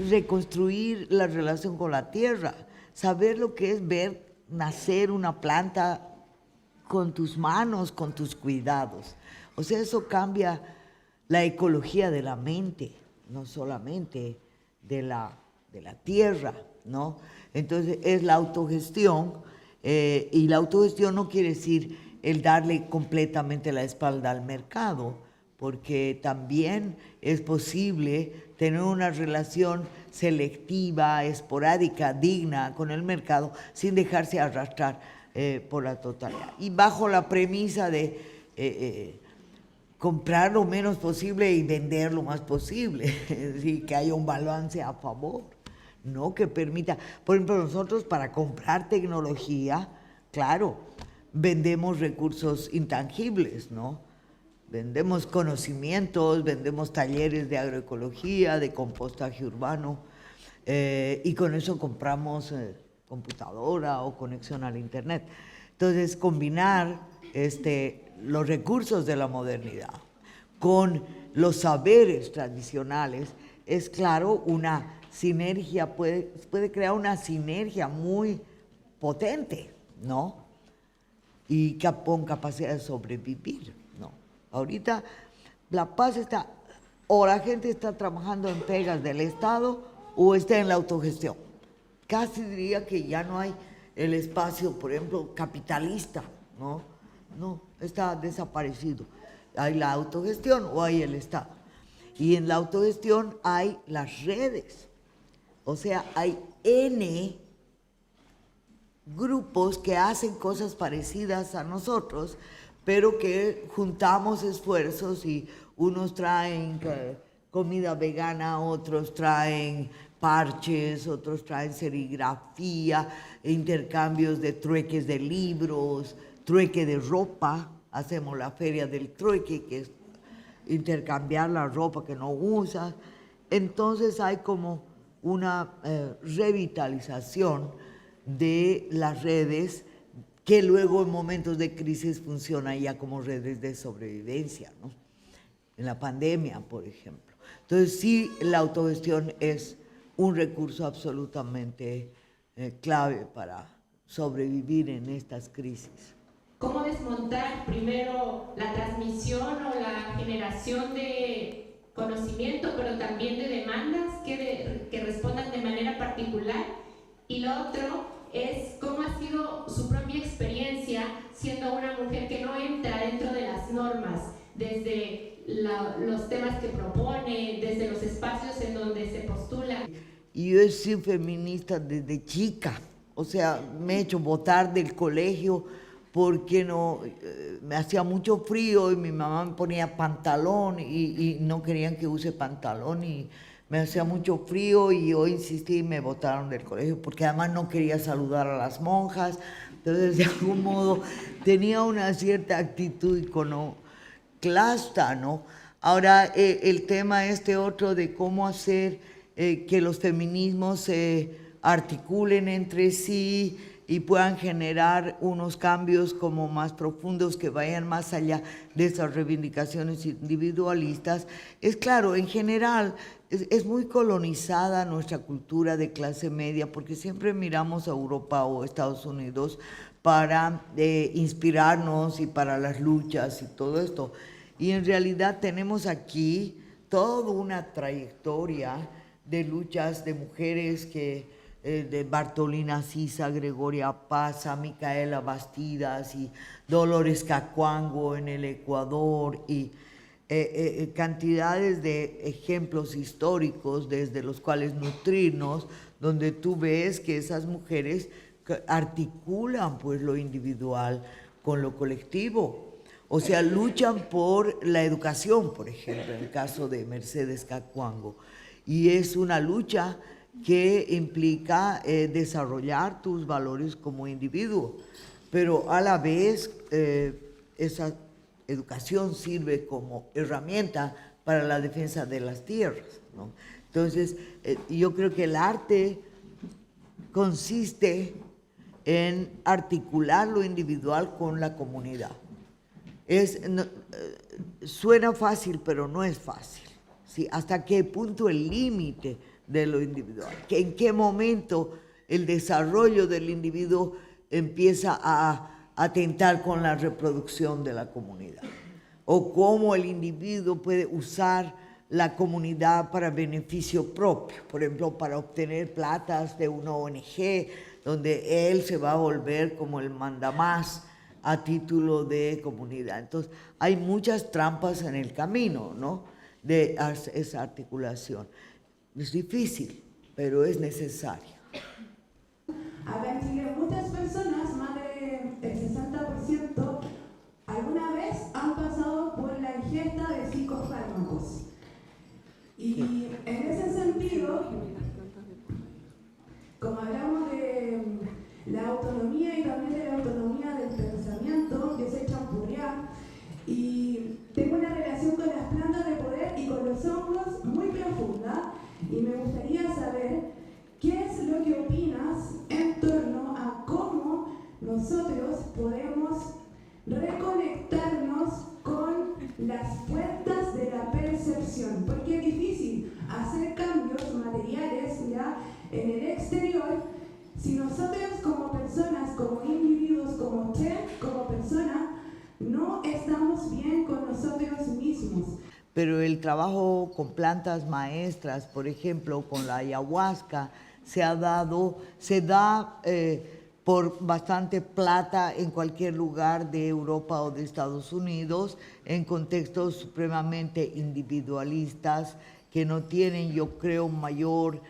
reconstruir la relación con la tierra, saber lo que es ver nacer una planta con tus manos, con tus cuidados. O sea, eso cambia la ecología de la mente, no solamente de la tierra, ¿no? Entonces es la autogestión, y la autogestión no quiere decir el darle completamente la espalda al mercado, porque también es posible tener una relación selectiva, esporádica, digna con el mercado, sin dejarse arrastrar por la totalidad. Y bajo la premisa de comprar lo menos posible y vender lo más posible, es decir, que haya un balance a favor, ¿no? Que permita, por ejemplo, nosotros para comprar tecnología, claro, vendemos recursos intangibles, ¿no? Vendemos conocimientos, vendemos talleres de agroecología, de compostaje urbano, y con eso compramos computadora o conexión al internet. Entonces, combinar los recursos de la modernidad con los saberes tradicionales es, claro, una sinergia, puede crear una sinergia muy potente, ¿no? Y con capacidad de sobrevivir, ¿no? Ahorita la paz está, o la gente está trabajando en pegas del Estado o está en la autogestión. Casi diría que ya no hay el espacio, por ejemplo, capitalista, ¿no? No, está desaparecido. Hay la autogestión o hay el Estado. Y en la autogestión hay las redes. O sea, hay N grupos que hacen cosas parecidas a nosotros, pero que juntamos esfuerzos y unos traen comida vegana, otros traen parches, otros traen serigrafía, intercambios de trueques de libros, trueque de ropa. Hacemos la feria del trueque, que es intercambiar la ropa que no usas. Entonces hay como una revitalización de las redes que luego en momentos de crisis funcionan ya como redes de sobrevivencia, ¿no? En la pandemia, por ejemplo. Entonces sí, la autogestión es un recurso absolutamente clave para sobrevivir en estas crisis. ¿Cómo desmontar primero la transmisión o la generación de conocimiento, pero también de demandas que respondan de manera particular? Y lo otro es cómo ha sido su propia experiencia siendo una mujer que no entra dentro de las normas, desde los temas que propone, desde los espacios en donde se postula. Y yo he sido feminista desde chica, o sea, me he hecho botar del colegio porque no, me hacía mucho frío y mi mamá me ponía pantalón y no querían que use pantalón y me hacía mucho frío y yo insistí y me botaron del colegio porque además no quería saludar a las monjas. Entonces, de algún modo, tenía una cierta actitud iconoclasta, ¿no? Ahora, el tema otro de cómo hacer que los feminismos se articulen entre sí y puedan generar unos cambios como más profundos que vayan más allá de esas reivindicaciones individualistas. Es claro, en general es muy colonizada nuestra cultura de clase media porque siempre miramos a Europa o Estados Unidos para inspirarnos y para las luchas y todo esto. Y en realidad tenemos aquí toda una trayectoria de luchas de mujeres de Bartolina Sisa, Gregoria Paza, Micaela Bastidas y Dolores Cacuango en el Ecuador y cantidades de ejemplos históricos desde los cuales nutrirnos, donde tú ves que esas mujeres articulan pues lo individual con lo colectivo. O sea, luchan por la educación, por ejemplo, en el caso de Mercedes Cacuango. Y es una lucha que implica desarrollar tus valores como individuo, pero a la vez esa educación sirve como herramienta para la defensa de las tierras, ¿no? Entonces, yo creo que el arte consiste en articular lo individual con la comunidad. Suena fácil, pero no es fácil, ¿sí? ¿Hasta qué punto el límite de lo individual? ¿En qué momento el desarrollo del individuo empieza a atentar con la reproducción de la comunidad? ¿O cómo el individuo puede usar la comunidad para beneficio propio? Por ejemplo, para obtener platas de una ONG, donde él se va a volver como el mandamás a título de comunidad. Entonces, hay muchas trampas en el camino, ¿no?, de esa articulación. Es difícil, pero es necesario. Acá en Chile muchas personas, más del 60%, alguna vez han pasado por la ingesta de psicofármacos. Y en ese sentido, como hablamos de la autonomía y también de la autonomía del pensamiento, que se champurrea, y tengo una relación con las plantas de poder y con los hongos muy profunda, y me gustaría saber qué es lo que opinas en torno a cómo nosotros podemos reconectarnos con las puertas de la percepción, porque es difícil hacer cambios materiales ya en el exterior si nosotros como personas, como individuos, como como persona, no estamos bien con nosotros mismos. Pero el trabajo con plantas maestras, por ejemplo, con la ayahuasca, se da por bastante plata en cualquier lugar de Europa o de Estados Unidos, en contextos supremamente individualistas que no tienen, yo creo, mayor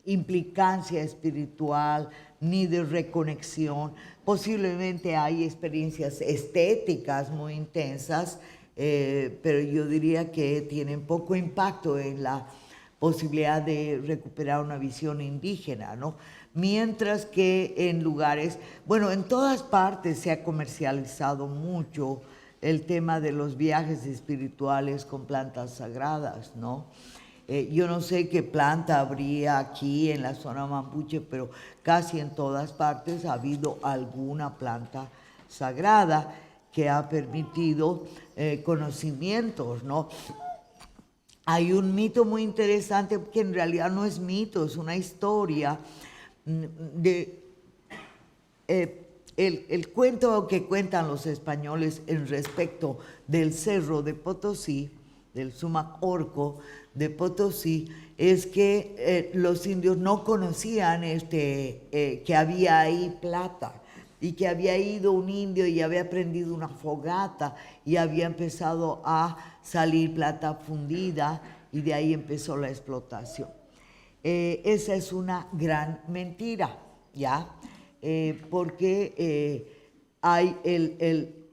implicancia espiritual ni de reconexión. Posiblemente hay experiencias estéticas muy intensas, pero yo diría que tienen poco impacto en la posibilidad de recuperar una visión indígena, ¿no? Mientras que en lugares, bueno, en todas partes se ha comercializado mucho el tema de los viajes espirituales con plantas sagradas, ¿no? Yo no sé qué planta habría aquí en la zona mapuche, pero casi en todas partes ha habido alguna planta sagrada que ha permitido conocimientos, ¿no? Hay un mito muy interesante que en realidad no es mito, es una historia de el cuento que cuentan los españoles en respecto del cerro de Potosí, del Sumac Orco de Potosí, es que los indios no conocían que había ahí plata y que había ido un indio y había prendido una fogata y había empezado a salir plata fundida y de ahí empezó la explotación. Esa es una gran mentira, ¿ya? Porque hay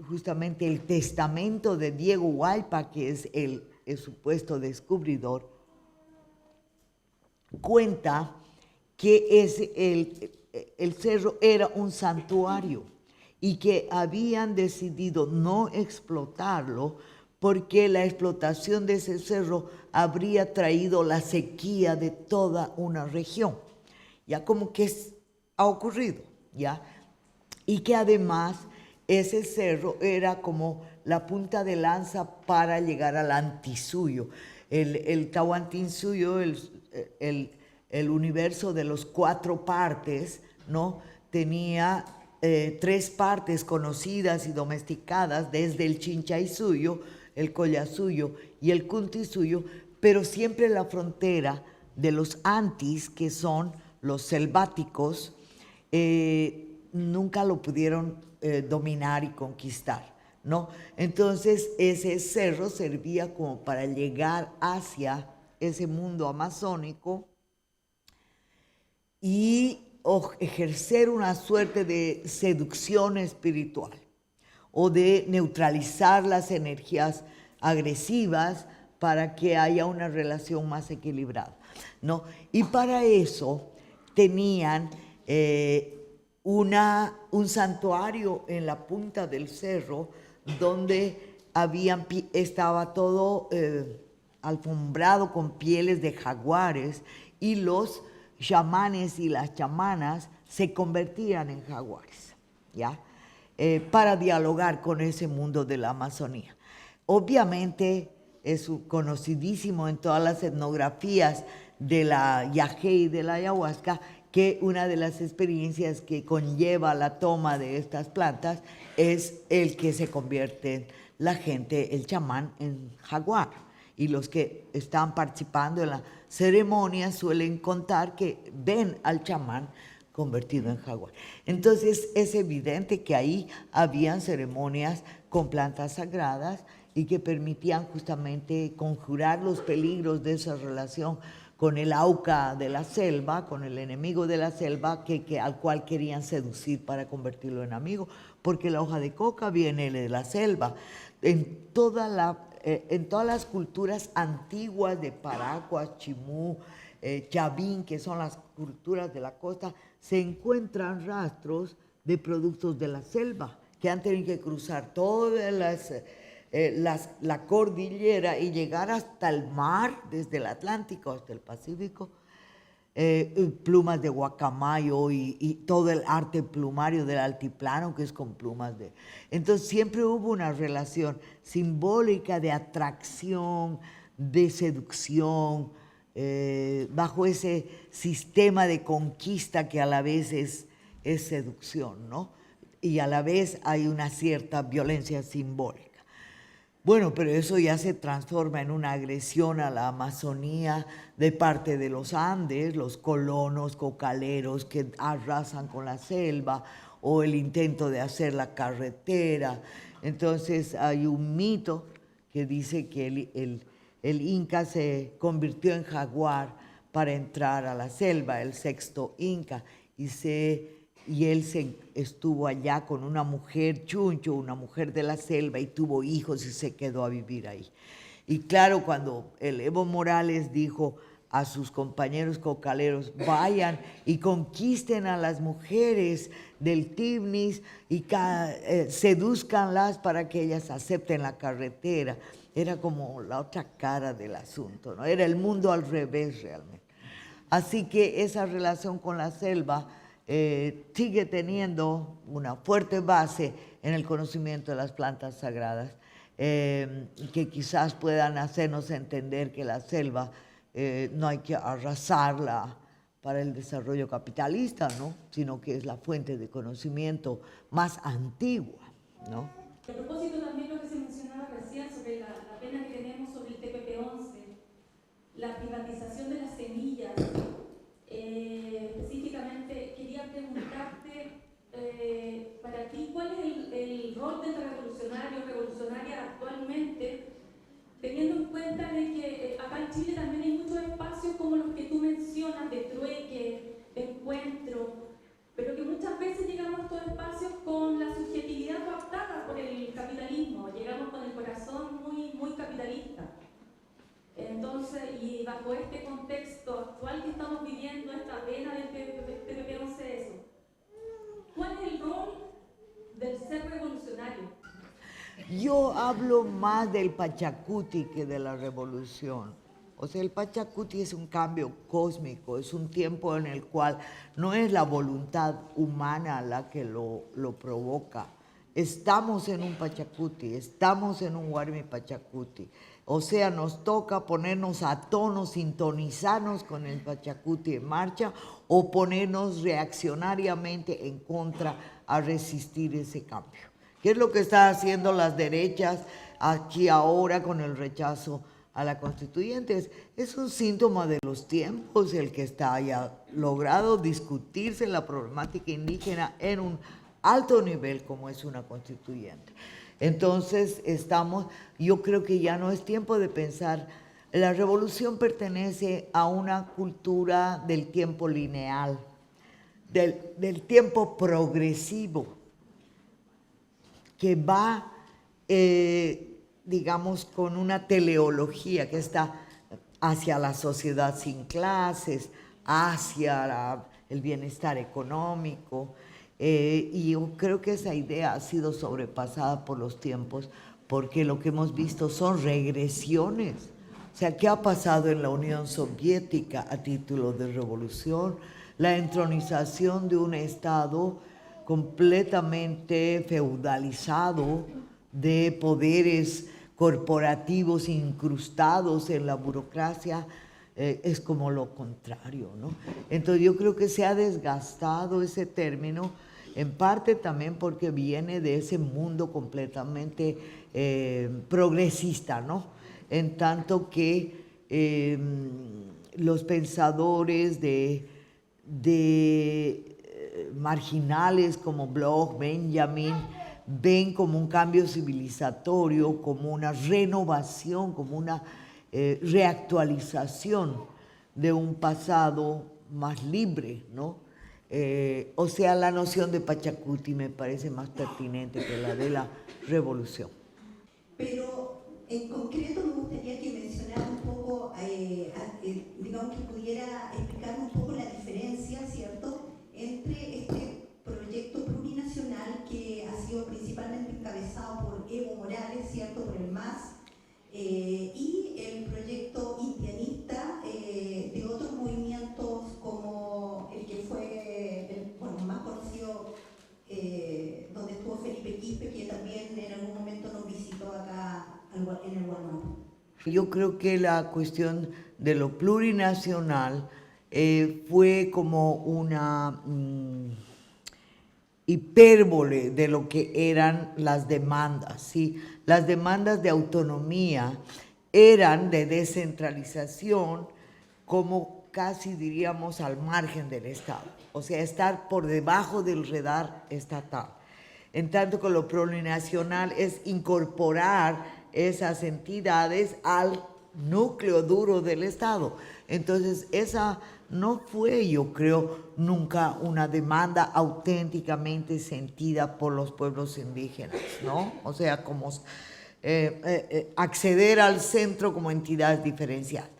justamente el testamento de Diego Hualpa, que es el supuesto descubridor, cuenta que el cerro era un santuario y que habían decidido no explotarlo porque la explotación de ese cerro habría traído la sequía de toda una región. Ya como que ha ocurrido, ¿ya? Y que además ese cerro era como la punta de lanza para llegar al Antisuyo. El Tahuantinsuyo, el universo de los 4 partes, ¿no? Tenía 3 partes conocidas y domesticadas desde el Chinchaysuyo, el Collasuyo y el Cuntisuyo, pero siempre la frontera de los Antis, que son los selváticos, nunca lo pudieron dominar y conquistar, ¿no? Entonces ese cerro servía como para llegar hacia ese mundo amazónico y ejercer una suerte de seducción espiritual o de neutralizar las energías agresivas para que haya una relación más equilibrada, ¿no? Y para eso tenían un santuario en la punta del cerro donde estaba todo alfombrado con pieles de jaguares y los chamanes y las chamanas se convertían en jaguares, ¿ya? Para dialogar con ese mundo de la Amazonía. Obviamente es conocidísimo en todas las etnografías de la yagé y de la ayahuasca que una de las experiencias que conlleva la toma de estas plantas es el que se convierte la gente, el chamán, en jaguar. Y los que están participando en la ceremonia suelen contar que ven al chamán convertido en jaguar. Entonces es evidente que ahí habían ceremonias con plantas sagradas y que permitían justamente conjurar los peligros de esa relación con el auca de la selva, con el enemigo de la selva al cual querían seducir para convertirlo en amigo, porque la hoja de coca viene de la selva. En todas las culturas antiguas de Paraguas, Chimú, Chavín, que son las culturas de la costa, se encuentran rastros de productos de la selva que han tenido que cruzar todas la cordillera y llegar hasta el mar, desde el Atlántico hasta el Pacífico, plumas de guacamayo y todo el arte plumario del altiplano que es con plumas de... Entonces siempre hubo una relación simbólica de atracción, de seducción, bajo ese sistema de conquista que a la vez es seducción, ¿no? Y a la vez hay una cierta violencia simbólica. Bueno, pero eso ya se transforma en una agresión a la Amazonía de parte de los Andes, los colonos cocaleros que arrasan con la selva, o el intento de hacer la carretera. Entonces hay un mito que dice que el Inca se convirtió en jaguar para entrar a la selva, el sexto Inca, y él estuvo allá con una mujer chuncho, una mujer de la selva, y tuvo hijos y se quedó a vivir ahí. Y claro, cuando el Evo Morales dijo a sus compañeros cocaleros, vayan y conquisten a las mujeres del Tibnis y sedúzcanlas para que ellas acepten la carretera. Era como la otra cara del asunto, ¿no? Era el mundo al revés realmente. Así que esa relación con la selva sigue teniendo una fuerte base en el conocimiento de las plantas sagradas, que quizás puedan hacernos entender que la selva no hay que arrasarla para el desarrollo capitalista, ¿no? Sino que es la fuente de conocimiento más antigua, ¿no? A propósito también lo que se mencionaba recién sobre la pena que tenemos sobre el TPP-11, la privatización de las semillas, específicamente quería preguntarte para ti cuál es el rol del revolucionario o revolucionaria actualmente, teniendo en cuenta de que acá en Chile también hay muchos espacios como los que tú mencionas, de trueque, de encuentro, pero que muchas veces llegamos a estos espacios con la subjetividad coaptada por el capitalismo, llegamos con el corazón muy capitalista. Entonces, y bajo este contexto actual que estamos viviendo, esta pena del TPP-11, eso, ¿cuál es el rol del ser revolucionario? Yo hablo más del Pachacuti que de la revolución. O sea, el Pachacuti es un cambio cósmico, es un tiempo en el cual no es la voluntad humana la que lo provoca. Estamos en un Pachacuti, estamos en un Warmi Pachacuti. O sea, nos toca ponernos a tono, sintonizarnos con el Pachacuti en marcha o ponernos reaccionariamente en contra a resistir ese cambio. ¿Qué es lo que están haciendo las derechas aquí ahora con el rechazo a la constituyente? Es un síntoma de los tiempos el que haya logrado discutirse la problemática indígena en un alto nivel como es una constituyente. Entonces yo creo que ya no es tiempo de pensar, la revolución pertenece a una cultura del tiempo lineal, del tiempo progresivo, que va, digamos, con una teleología que está hacia la sociedad sin clases, hacia el bienestar económico, y yo creo que esa idea ha sido sobrepasada por los tiempos, porque lo que hemos visto son regresiones. O sea, ¿qué ha pasado en la Unión Soviética a título de revolución? La entronización de un Estado completamente feudalizado, de poderes corporativos incrustados en la burocracia, es como lo contrario, ¿no? Entonces yo creo que se ha desgastado ese término, en parte también porque viene de ese mundo completamente progresista, ¿no? En tanto que los pensadores marginales como Bloch, Benjamin, ven como un cambio civilizatorio, como una renovación, como una reactualización de un pasado más libre, ¿no? O sea, la noción de Pachacuti me parece más pertinente que la de la revolución. Pero en concreto me gustaría que mencionara un poco, digamos que pudiera explicar un poco la diferencia, ¿cierto?, entre este proyecto plurinacional que ha sido principalmente encabezado por Evo Morales, ¿cierto?, por el MAS, y el proyecto indianista de otros movimientos como el que fue más conocido, donde estuvo Felipe Quispe, que también en algún momento nos visitó acá en el Guanajuato. Yo creo que la cuestión de lo plurinacional fue como una hipérbole de lo que eran las demandas, ¿sí? Las demandas de autonomía eran de descentralización, como casi diríamos al margen del Estado, o sea, estar por debajo del radar estatal. En tanto que lo plurinacional es incorporar esas entidades al núcleo duro del Estado. Entonces, esa no fue, yo creo, nunca una demanda auténticamente sentida por los pueblos indígenas, ¿no? O sea, como acceder al centro como entidades diferenciadas.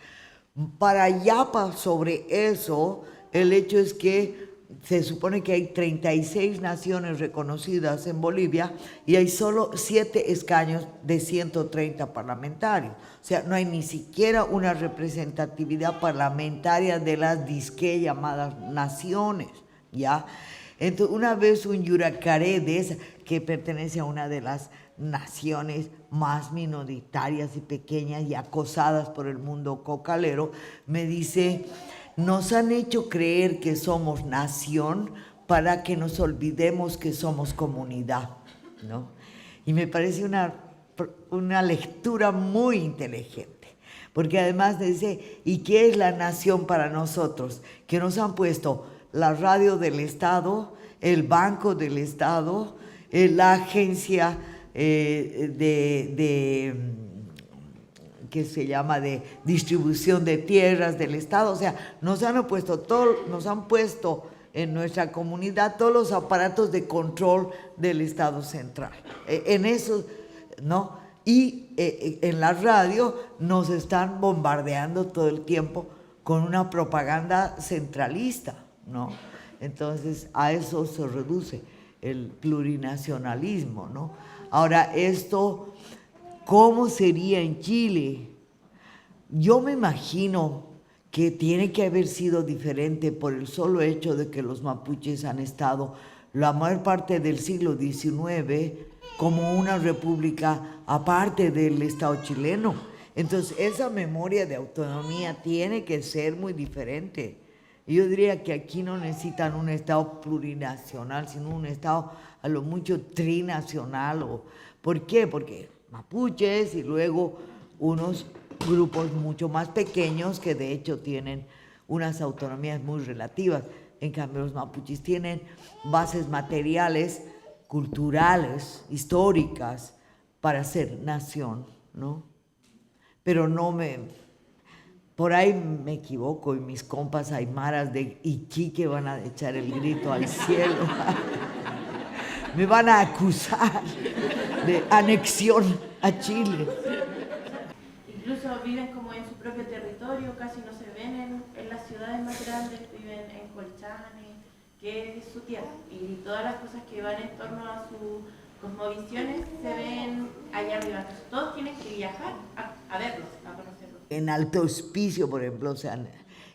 Para Yapa, sobre eso, el hecho es que se supone que hay 36 naciones reconocidas en Bolivia y hay solo 7 escaños de 130 parlamentarios. O sea, no hay ni siquiera una representatividad parlamentaria de las disque llamadas naciones, ¿ya? Entonces, una vez un yuracaré de esa, que pertenece a una de las naciones más minoritarias y pequeñas y acosadas por el mundo cocalero, me dice: nos han hecho creer que somos nación para que nos olvidemos que somos comunidad, ¿no? Y me parece una lectura muy inteligente, porque además dice: ¿y qué es la nación para nosotros? Que nos han puesto la radio del Estado, el Banco del Estado, la agencia que se llama de distribución de tierras del Estado. O sea, nos han puesto en nuestra comunidad todos los aparatos de control del Estado central. En eso, ¿no? Y en la radio nos están bombardeando todo el tiempo con una propaganda centralista, ¿no? Entonces, a eso se reduce el plurinacionalismo, ¿no? Ahora, esto, ¿cómo sería en Chile? Yo me imagino que tiene que haber sido diferente por el solo hecho de que los mapuches han estado la mayor parte del siglo XIX como una república aparte del Estado chileno. Entonces, esa memoria de autonomía tiene que ser muy diferente. Yo diría que aquí no necesitan un Estado plurinacional, sino un Estado a lo mucho trinacional. ¿Por qué? Porque mapuches y luego unos grupos mucho más pequeños que de hecho tienen unas autonomías muy relativas. En cambio, los mapuches tienen bases materiales, culturales, históricas para ser nación, ¿no? Pero por ahí me equivoco y mis compas aymaras de Iquique van a echar el grito al cielo. Me van a acusar de anexión a Chile. Incluso viven como en su propio territorio, casi no se ven en las ciudades más grandes, viven en Colchane, que es su tierra. Y todas las cosas que van en torno a sus cosmovisiones se ven allá arriba. Entonces, todos tienen que viajar a verlos, a conocerlos. En Alto Hospicio, por ejemplo, se han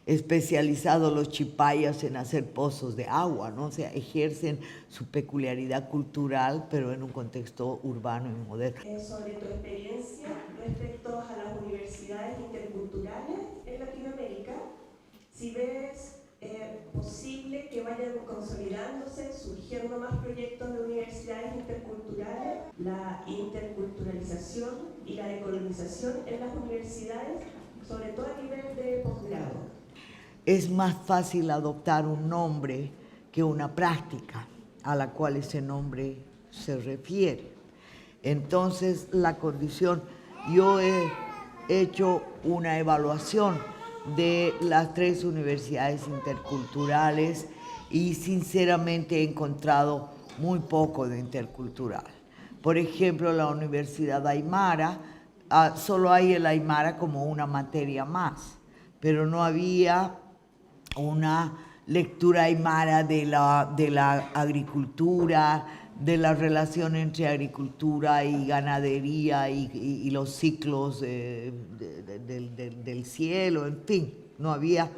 especializado los chipayas en hacer pozos de agua, ¿no? O sea, ejercen su peculiaridad cultural, pero en un contexto urbano y moderno. Sobre tu experiencia respecto a las universidades interculturales en Latinoamérica, si ves posible que vayan consolidándose, surgiendo más proyectos de universidades interculturales, la interculturalización y la decolonización en las universidades, sobre todo a nivel de posgrado. Es más fácil adoptar un nombre que una práctica a la cual ese nombre se refiere. Entonces, la condición, yo he hecho una evaluación de las 3 universidades interculturales y sinceramente he encontrado muy poco de intercultural. Por ejemplo, la Universidad Aymara, solo hay el Aymara como una materia más, pero no había una lectura aymara de la agricultura, de la relación entre agricultura y ganadería y los ciclos del cielo, en fin, no había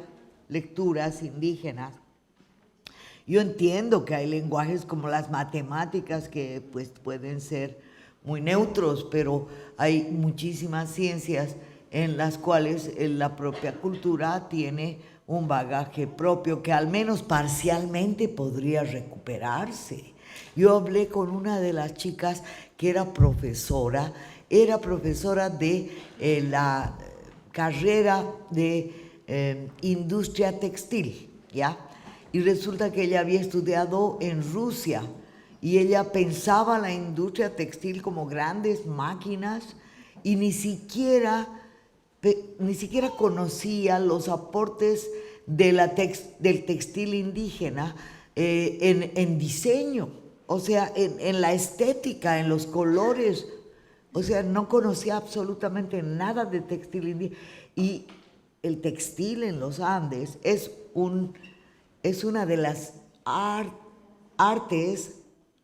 lecturas indígenas. Yo entiendo que hay lenguajes como las matemáticas que pues, pueden ser muy neutros, pero hay muchísimas ciencias en las cuales la propia cultura tiene un bagaje propio que al menos parcialmente podría recuperarse. Yo hablé con una de las chicas que era profesora de la carrera de industria textil, ¿ya? Y resulta que ella había estudiado en Rusia y ella pensaba la industria textil como grandes máquinas y ni siquiera conocía los aportes del textil indígena en diseño, o sea, en la estética, en los colores, o sea, no conocía absolutamente nada de textil indígena. Y el textil en los Andes es una de las artes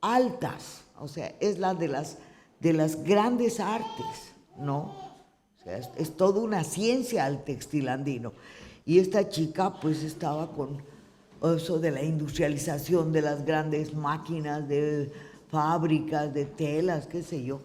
altas, o sea, es la de las grandes artes, ¿no? O sea, es toda una ciencia el textil andino. Y esta chica pues estaba con eso de la industrialización de las grandes máquinas, de fábricas, de telas, qué sé yo,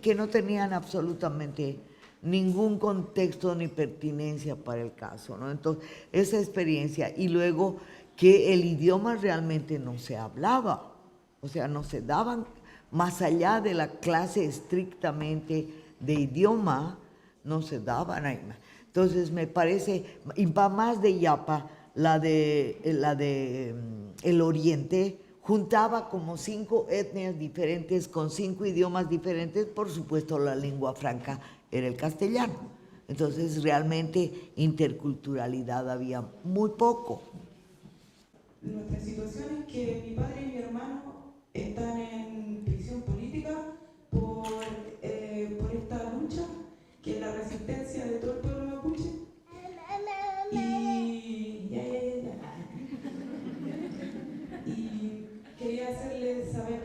que no tenían absolutamente ningún contexto ni pertinencia para el caso, ¿no? Entonces, esa experiencia, y luego que el idioma realmente no se hablaba, o sea, no se daban, más allá de la clase estrictamente de idioma, no se daban ahí. Entonces, me parece, y va más de Yapa, la de el Oriente, juntaba como 5 etnias diferentes con 5 idiomas diferentes, por supuesto la lengua franca era el castellano. Entonces realmente interculturalidad había muy poco. Nuestra situación es que mi padre y mi hermano están en prisión política por esta lucha, que es la resistencia de todo el pueblo mapuche. Y quería hacerles saber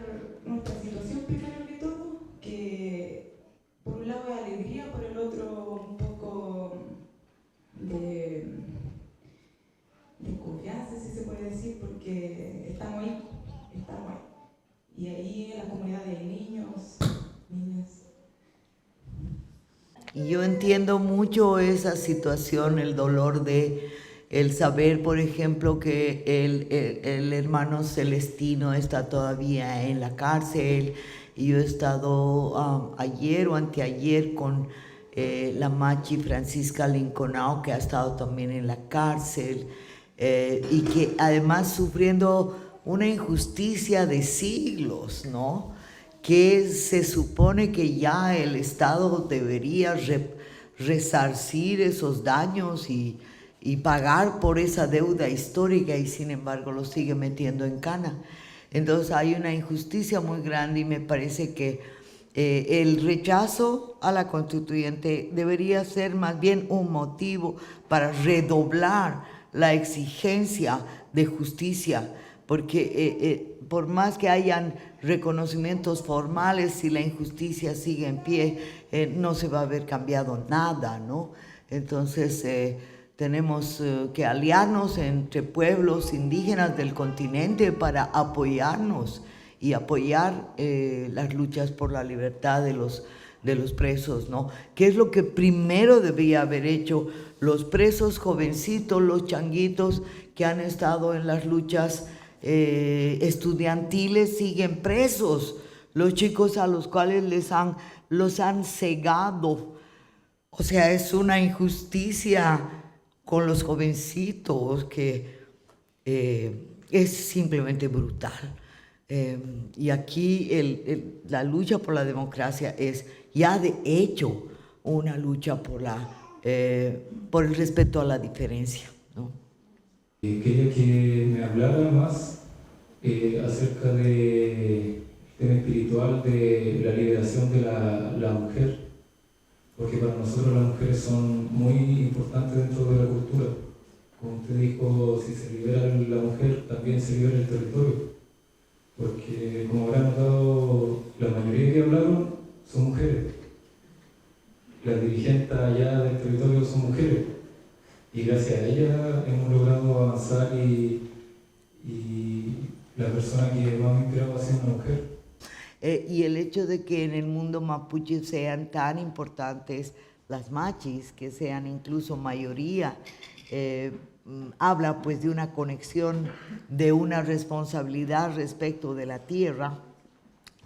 nuestra situación primero que todo, que por un lado es alegría, por el otro un poco de confianza, si se puede decir, porque estamos ahí. Y ahí en la comunidad hay niños, niñas. Y yo entiendo mucho esa situación, el dolor de el saber, por ejemplo, que el hermano Celestino está todavía en la cárcel. Y yo he estado ayer o anteayer con la machi Francisca Linconao, que ha estado también en la cárcel, y que además sufriendo una injusticia de siglos, ¿no? Que se supone que ya el Estado debería resarcir esos daños y pagar por esa deuda histórica, y sin embargo lo sigue metiendo en cana. Entonces hay una injusticia muy grande, y me parece que el rechazo a la constituyente debería ser más bien un motivo para redoblar la exigencia de justicia, porque por más que hayan reconocimientos formales, si la injusticia sigue en pie, no se va a haber cambiado nada, ¿no? Entonces tenemos que aliarnos entre pueblos indígenas del continente para apoyarnos y apoyar las luchas por la libertad de los presos, ¿no? ¿Qué es lo que primero debía haber hecho los presos jovencitos, los changuitos que han estado en las luchas estudiantiles? Siguen presos, los chicos a los cuales los han cegado. O sea, es una injusticia con los jovencitos que es simplemente brutal. Y aquí la lucha por la democracia es ya de hecho una lucha por el respeto a la diferencia, ¿no? Quería que me hablara más acerca del tema espiritual de la liberación de la mujer, porque para nosotros las mujeres son muy importantes dentro de la cultura. Como usted dijo, si se libera la mujer, también se libera el territorio, porque como habrán notado, la mayoría que hablaron son mujeres. Las dirigentes allá del territorio son mujeres, y gracias a ellas hemos logrado avanzar, y la persona que más me inspiraba ha sido una mujer. Y el hecho de que en el mundo mapuche sean tan importantes las machis, que sean incluso mayoría, habla pues de una conexión, de una responsabilidad respecto de la tierra,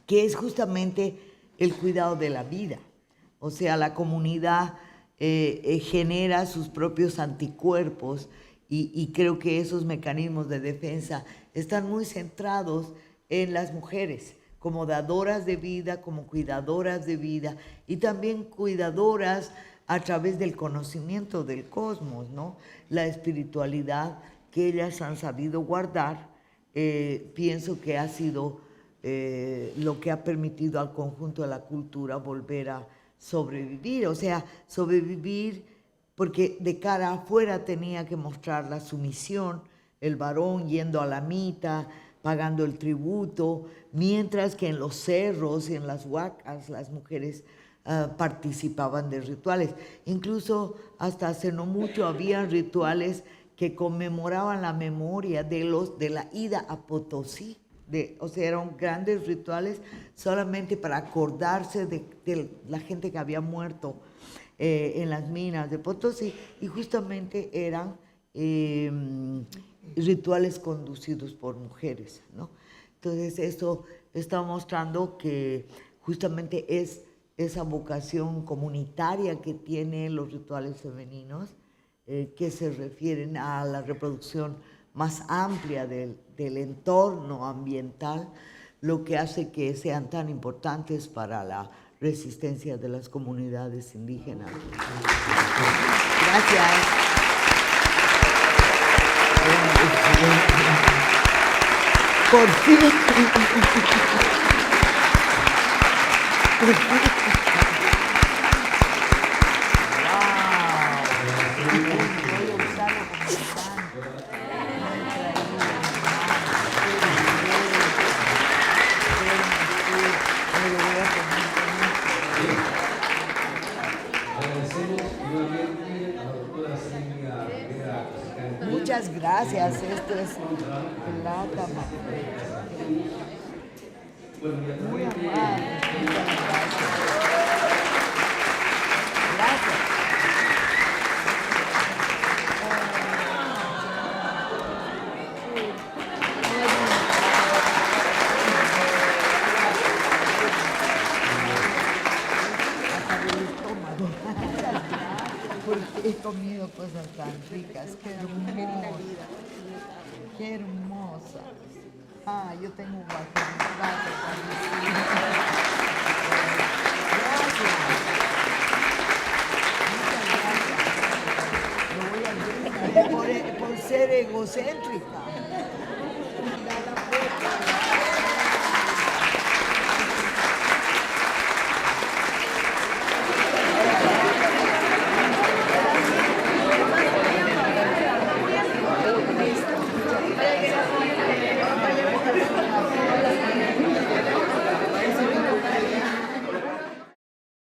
que es justamente el cuidado de la vida. O sea, la comunidad genera sus propios anticuerpos, y creo que esos mecanismos de defensa están muy centrados en las mujeres, como dadoras de vida, como cuidadoras de vida, y también cuidadoras a través del conocimiento del cosmos, ¿no? La espiritualidad que ellas han sabido guardar, pienso que ha sido lo que ha permitido al conjunto de la cultura volver a sobrevivir, o sea, sobrevivir porque de cara afuera tenía que mostrar la sumisión, el varón yendo a la mita, pagando el tributo, mientras que en los cerros y en las huacas las mujeres participaban de rituales. Incluso hasta hace no mucho había rituales que conmemoraban la memoria de la ida a Potosí. O sea, eran grandes rituales solamente para acordarse de la gente que había muerto en las minas de Potosí, y justamente eran rituales conducidos por mujeres, ¿no? Entonces eso está mostrando que justamente es esa vocación comunitaria que tienen los rituales femeninos, que se refieren a la reproducción más amplia del entorno ambiental, lo que hace que sean tan importantes para la resistencia de las comunidades indígenas. Gracias. Por fin. Muchas gracias, esto es plata. Muy amable. Gracias. Porque he comido cosas tan ricas, qué hermosa, qué hermosa. Ah, yo tengo un plato también. Gracias. Muchas gracias. Lo voy a decir por ser egocéntrica.